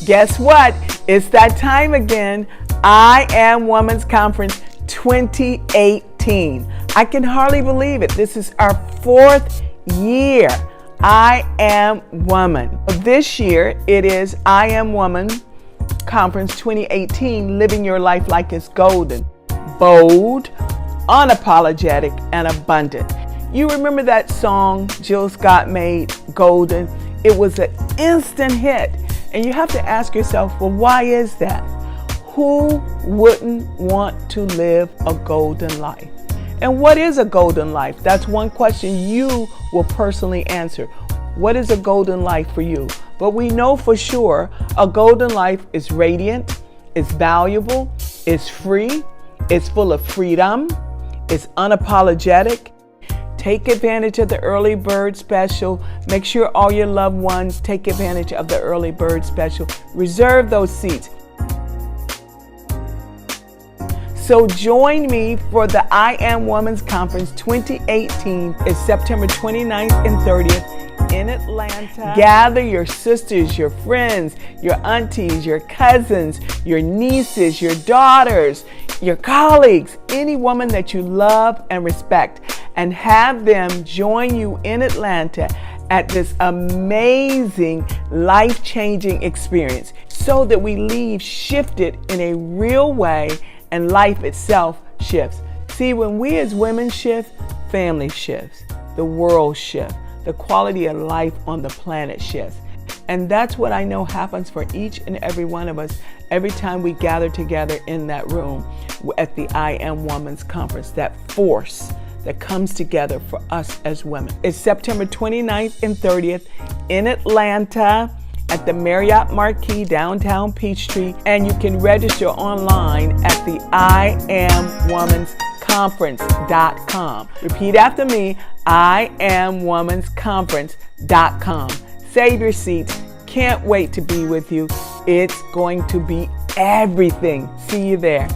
Guess what? It's that time again. I Am Woman's Conference 2018. I can hardly believe it. This is our 4th year. I Am Woman. This year, it is I Am Woman Conference 2018, Living Your Life Like It's Golden. Bold, unapologetic, and abundant. You remember that song Jill Scott made, Golden? It was an instant hit. And you have to ask yourself, well, why is that? Who wouldn't want to live a golden life? And what is a golden life? That's one question you will personally answer. What is a golden life for you? But we know for sure a golden life is radiant, it's valuable, it's free, it's full of freedom, it's unapologetic. Take advantage of the early bird special. Make sure all your loved ones take advantage of the early bird special. Reserve those seats. So join me for the I Am Woman's Conference 2018. It's September 29th and 30th in Atlanta. Gather your sisters, your friends, your aunties, your cousins, your nieces, your daughters, your colleagues, any woman that you love and respect, and have them join you in Atlanta at this amazing, life-changing experience so that we leave shifted in a real way and life itself shifts. See, when we as women shift, family shifts, the world shifts, the quality of life on the planet shifts. And that's what I know happens for each and every one of us every time we gather together in that room at the I Am Woman's Conference, that force that comes together for us as women. It's September 29th and 30th in Atlanta at the Marriott Marquis, downtown Peachtree, and you can register online at the IamWomansConference.com. Repeat after me, IamWomansConference.com. Save your seats. Can't wait to be with you. It's going to be everything. See you there.